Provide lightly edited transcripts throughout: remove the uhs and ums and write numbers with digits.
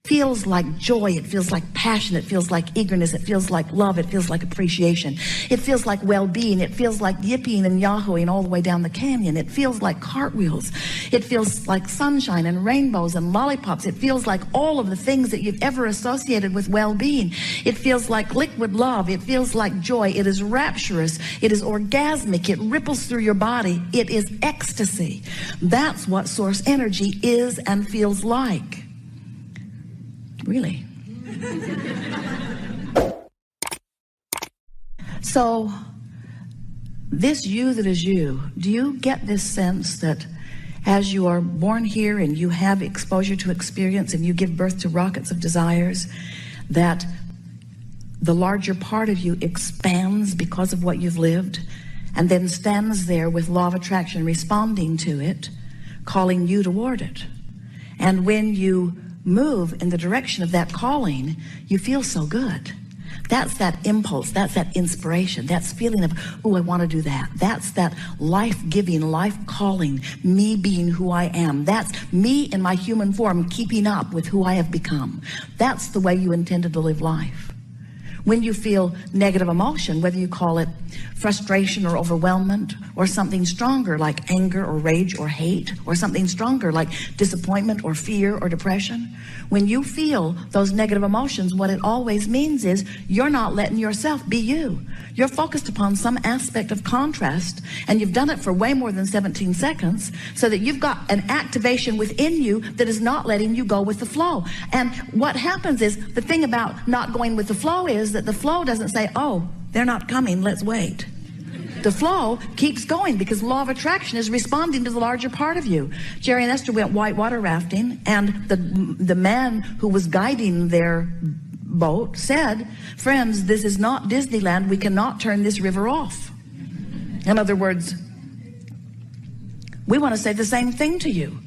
feels like joy, it feels like passion, it feels like eagerness, it feels like love, it feels like appreciation, it feels like well-being, it feels like yipping and yahooing all the way down the canyon, it feels like cartwheels, it feels like sunshine and rainbows and lollipops, it feels like all of the things that you've ever associated with well-being, it feels like liquid love, it feels like joy, it is rapturous, it is orgasmic, it ripples through your body, it is ecstasy. That's what source energy is and feels like. Really. So, this you that is you, do you get this sense that as you are born here and you have exposure to experience and you give birth to rockets of desires, that the larger part of you expands because of what you've lived and then stands there with law of attraction responding to it, calling you toward it? And when you move in the direction of that calling, you feel so good. That's that impulse, that's that inspiration, that's feeling of, oh, I want to do that. That's that life-giving, life-calling, me being who I am. That's me in my human form keeping up with who I have become. That's the way you intended to live life. When you feel negative emotion, whether you call it frustration or overwhelmment, or something stronger like anger or rage or hate, or something stronger like disappointment or fear or depression, when you feel those negative emotions, what it always means is you're not letting yourself be you. You're focused upon some aspect of contrast, and you've done it for way more than 17 seconds, so that you've got an activation within you that is not letting you go with the flow. And what happens is, the thing about not going with the flow is that the flow doesn't say, oh, they're not coming, let's wait. The flow keeps going because law of attraction is responding to the larger part of you. Jerry and Esther went whitewater rafting, and the man who was guiding their boat said, friends, this is not Disneyland. We cannot turn this river off. In other words, we want to say the same thing to you.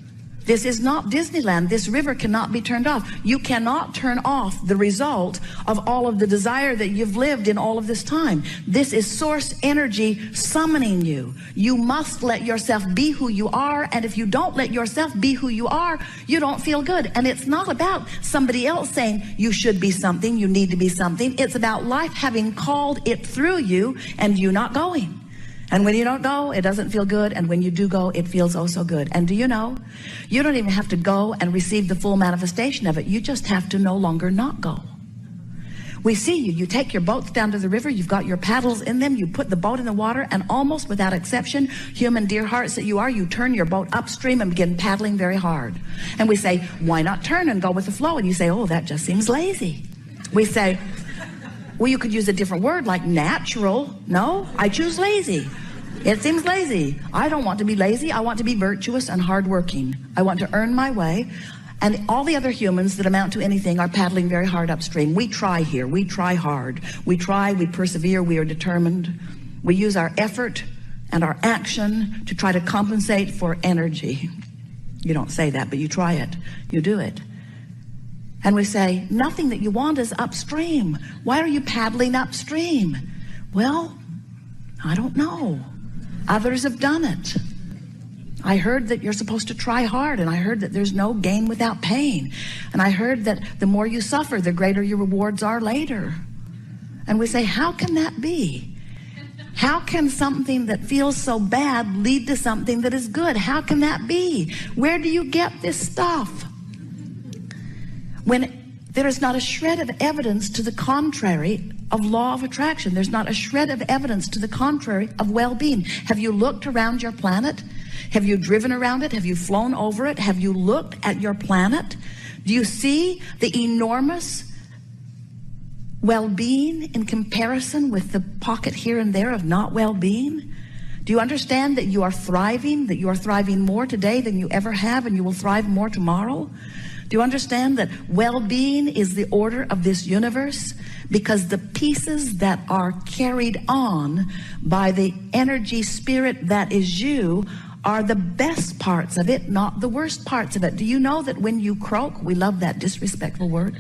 This is not Disneyland. This river cannot be turned off. You cannot turn off the result of all of the desire that you've lived in all of this time. This is source energy summoning you. You must let yourself be who you are, and if you don't let yourself be who you are, you don't feel good. And it's not about somebody else saying you should be something, you need to be something. It's about life having called it through you and you not going. And when you don't go, it doesn't feel good. And when you do go, it feels oh so good. And do you know, you don't even have to go and receive the full manifestation of it. You just have to no longer not go. We see you. You take your boats down to the river. You've got your paddles in them. You put the boat in the water, and almost without exception, human dear hearts that you are, you turn your boat upstream and begin paddling very hard. And we say, why not turn and go with the flow? And you say, oh, that just seems lazy. We say, well, you could use a different word like natural. No, I choose lazy. It seems lazy. I don't want to be lazy. I want to be virtuous and hardworking. I want to earn my way. And all the other humans that amount to anything are paddling very hard upstream. We try here. We try hard. We try, we persevere, we are determined. We use our effort and our action to try to compensate for energy. You don't say that, but you try it. You do it. And we say, nothing that you want is upstream. Why are you paddling upstream? Well, I don't know. Others have done it. I heard that you're supposed to try hard, and I heard that there's no gain without pain. And I heard that the more you suffer, the greater your rewards are later. And we say, how can that be? How can something that feels so bad lead to something that is good? How can that be? Where do you get this stuff? When there is not a shred of evidence to the contrary of law of attraction. There's not a shred of evidence to the contrary of well-being. Have you looked around your planet? Have you driven around it? Have you flown over it? Have you looked at your planet? Do you see the enormous well-being in comparison with the pocket here and there of not well-being? Do you understand that you are thriving, more today than you ever have, and you will thrive more tomorrow? Do you understand that well-being is the order of this universe? Because the pieces that are carried on by the energy spirit that is you are the best parts of it, not the worst parts of it. Do you know that when you croak, we love that disrespectful word.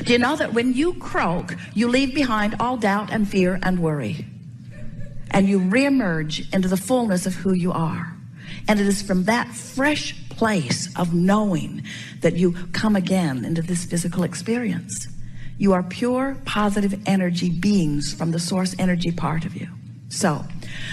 Do you know that when you croak, you leave behind all doubt and fear and worry, and you reemerge into the fullness of who you are? And it is from that fresh place of knowing that you come again into this physical experience. You are pure, positive energy beings from the source energy part of you. So,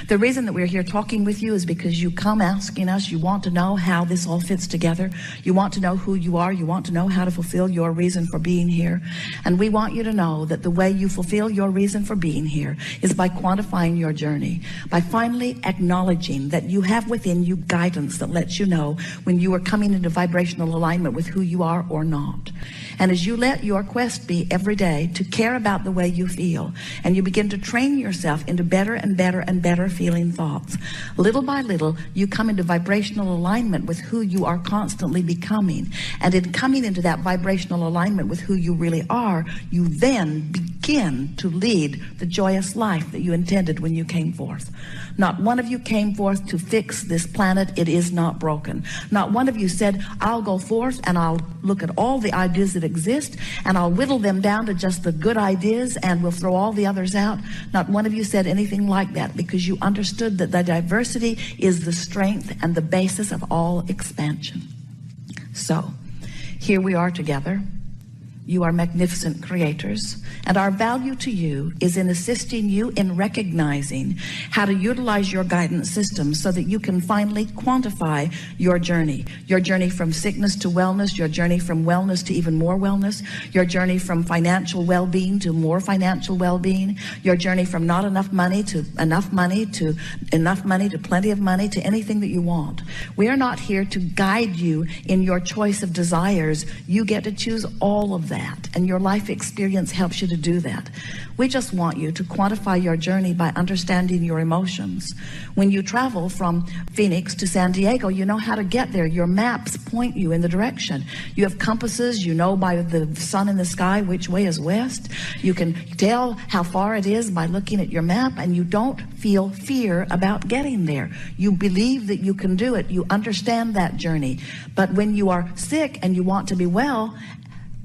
the reason that we're here talking with you is because you come asking us, you want to know how this all fits together. You want to know who you are. You want to know how to fulfill your reason for being here. And we want you to know that the way you fulfill your reason for being here is by quantifying your journey, by finally acknowledging that you have within you guidance that lets you know when you are coming into vibrational alignment with who you are or not. And as you let your quest be every day to care about the way you feel, and you begin to train yourself into better and better and better feeling thoughts, little by little, you come into vibrational alignment with who you are constantly becoming. And in coming into that vibrational alignment with who you really are, you then begin to lead the joyous life that you intended when you came forth. Not one of you came forth to fix this planet. It is not broken. Not one of you said, I'll go forth and I'll look at all the ideas that exist and I'll whittle them down to just the good ideas and we'll throw all the others out. Not one of you said anything like that, because you understood that the diversity is the strength and the basis of all expansion. So, here we are together. You are magnificent creators, and our value to you is in assisting you in recognizing how to utilize your guidance system so that you can finally quantify your journey from sickness to wellness, your journey from wellness to even more wellness, your journey from financial well-being to more financial well-being, your journey from not enough money to enough money to enough money to plenty of money to anything that you want. We are not here to guide you in your choice of desires. You get to choose all of that, and your life experience helps you to do that. We just want you to quantify your journey by understanding your emotions. When you travel from Phoenix to San Diego, you know how to get there. Your maps point you in the direction. You have compasses. You know by the sun in the sky which way is west. You can tell how far it is by looking at your map, and you don't feel fear about getting there. You believe that you can do it. You understand that journey. But when you are sick and you want to be well,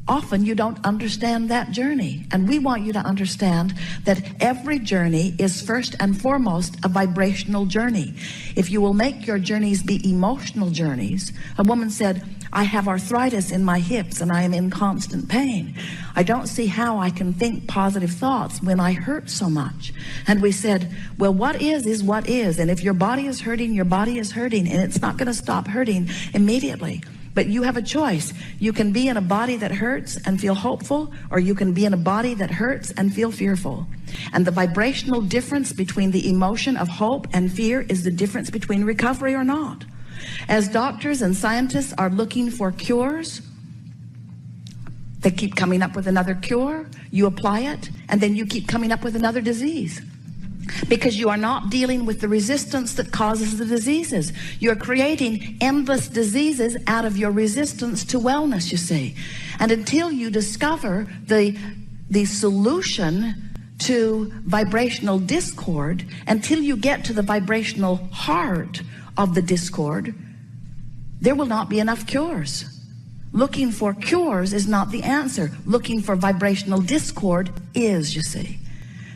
often you don't understand that journey. And we want you to understand that every journey is first and foremost a vibrational journey. If you will make your journeys be emotional journeys, a woman said, I have arthritis in my hips and I am in constant pain. I don't see how I can think positive thoughts when I hurt so much. And we said, well, what is what is. And if your body is hurting, your body is hurting, and it's not going to stop hurting immediately. But you have a choice. You can be in a body that hurts and feel hopeful, or you can be in a body that hurts and feel fearful. And the vibrational difference between the emotion of hope and fear is the difference between recovery or not. As doctors and scientists are looking for cures, they keep coming up with another cure, you apply it, and then you keep coming up with another disease. Because you are not dealing with the resistance that causes the diseases. You're creating endless diseases out of your resistance to wellness, you see. And until you discover the solution to vibrational discord, until you get to the vibrational heart of the discord, there will not be enough cures. Looking for cures is not the answer. Looking for vibrational discord is, you see.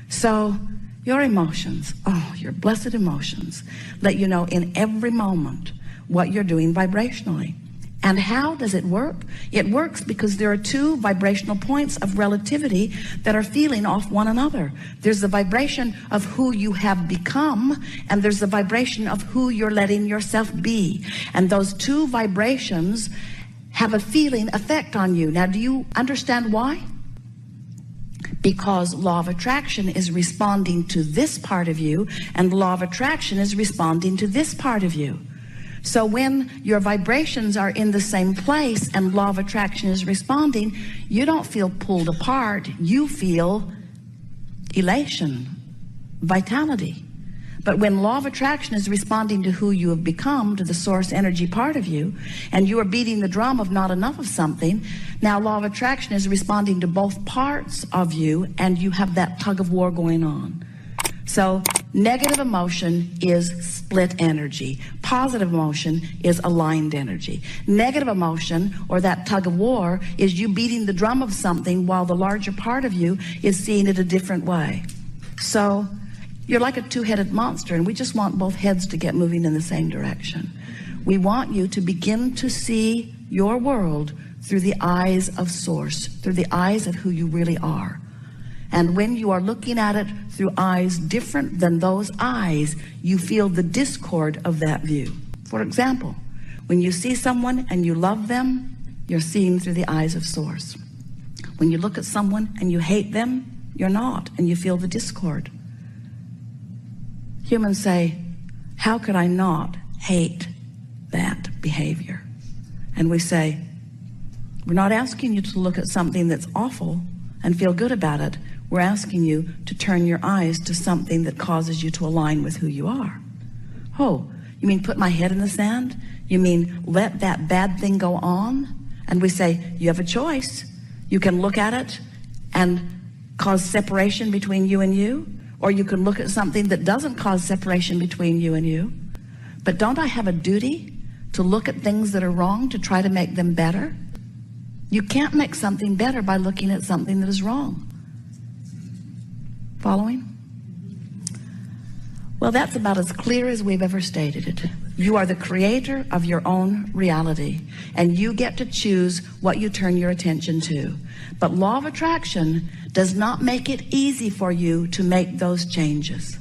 So, your emotions, your blessed emotions, let you know in every moment what you're doing vibrationally. And how does it work? It works because there are two vibrational points of relativity that are feeling off one another. There's the vibration of who you have become, and there's the vibration of who you're letting yourself be. And those two vibrations have a feeling effect on you. Now, do you understand why? Because law of attraction is responding to this part of you, and law of attraction is responding to this part of you. So when your vibrations are in the same place and law of attraction is responding, you don't feel pulled apart. You feel elation, vitality. But when law of attraction is responding to who you have become, to the source energy part of you, and you are beating the drum of not enough of something, now law of attraction is responding to both parts of you, and you have that tug of war going on. So negative emotion is split energy. Positive emotion is aligned energy. Negative emotion, or that tug of war, is you beating the drum of something while the larger part of you is seeing it a different way. So you're like a two-headed monster, and we just want both heads to get moving in the same direction. We want you to begin to see your world through the eyes of Source, through the eyes of who you really are. And when you are looking at it through eyes different than those eyes, you feel the discord of that view. For example, when you see someone and you love them, you're seeing through the eyes of Source. When you look at someone and you hate them, you're not, and you feel the discord. Humans say, how could I not hate that behavior? And we say, we're not asking you to look at something that's awful and feel good about it. We're asking you to turn your eyes to something that causes you to align with who you are. Oh, you mean put my head in the sand? You mean let that bad thing go on? And we say, you have a choice. You can look at it and cause separation between you and you, or you can look at something that doesn't cause separation between you and you. But don't I have a duty to look at things that are wrong to try to make them better? You can't make something better by looking at something that is wrong. Following? Well, that's about as clear as we've ever stated it. You are the creator of your own reality, and you get to choose what you turn your attention to. But law of attraction does not make it easy for you to make those changes,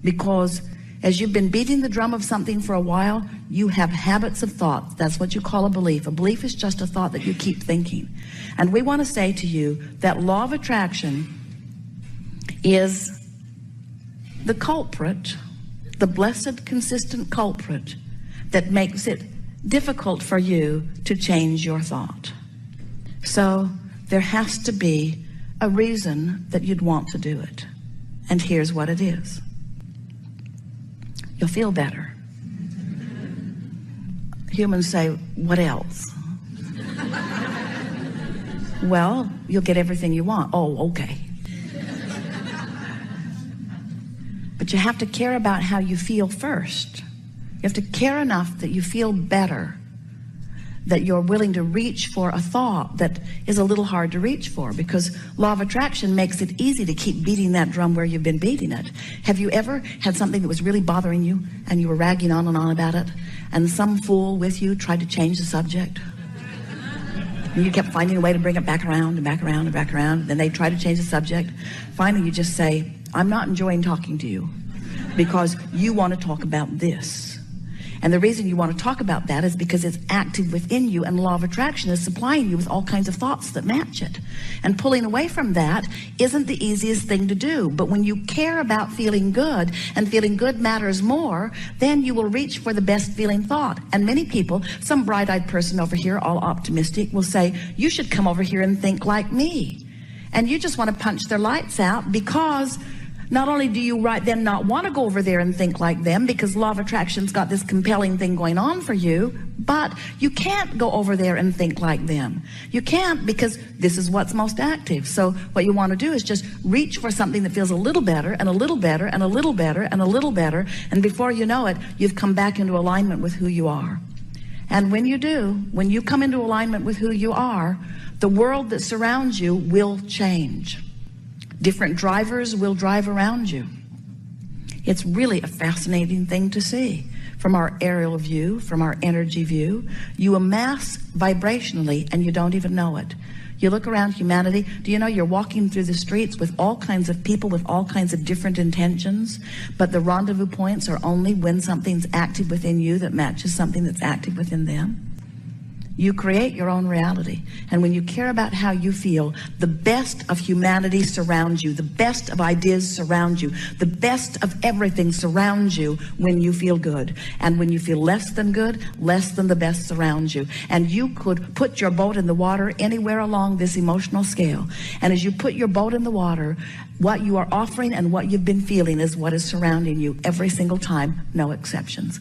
because as you've been beating the drum of something for a while, you have habits of thought. That's what you call a belief. A belief is just a thought that you keep thinking. And we want to say to you that law of attraction is the culprit, the blessed, consistent culprit that makes it difficult for you to change your thought. So there has to be a reason that you'd want to do it. And here's what it is. You'll feel better. Humans say, what else? Well, you'll get everything you want. Oh, okay. But you have to care about how you feel first. You have to care enough that you feel better, that you're willing to reach for a thought that is a little hard to reach for, because law of attraction makes it easy to keep beating that drum where you've been beating it. Have you ever had something that was really bothering you and you were ragging on and on about it, and some fool with you tried to change the subject? And you kept finding a way to bring it back around and back around and back around. Then they try to change the subject. Finally, you just say, I'm not enjoying talking to you because you want to talk about this. And the reason you want to talk about that is because it's active within you, and law of attraction is supplying you with all kinds of thoughts that match it. And pulling away from that isn't the easiest thing to do. But when you care about feeling good, and feeling good matters more, then you will reach for the best feeling thought. And many people, some bright-eyed person over here, all optimistic, will say, you should come over here and think like me. And you just want to punch their lights out, because not only do you right then not want to go over there and think like them, because law of attraction's got this compelling thing going on for you, but you can't go over there and think like them. You can't, because this is what's most active. So what you want to do is just reach for something that feels a little better and a little better and a little better and a little better, and before you know it, you've come back into alignment with who you are. And when you do, when you come into alignment with who you are, the world that surrounds you will change. Different drivers will drive around you. It's really a fascinating thing to see. From our aerial view, from our energy view, you amass vibrationally and you don't even know it. You look around humanity, do you know you're walking through the streets with all kinds of people with all kinds of different intentions, but the rendezvous points are only when something's active within you that matches something that's active within them? You create your own reality. And when you care about how you feel, the best of humanity surrounds you. The best of ideas surround you. The best of everything surrounds you when you feel good. And when you feel less than good, less than the best surrounds you. And you could put your boat in the water anywhere along this emotional scale. And as you put your boat in the water, what you are offering and what you've been feeling is what is surrounding you every single time, no exceptions.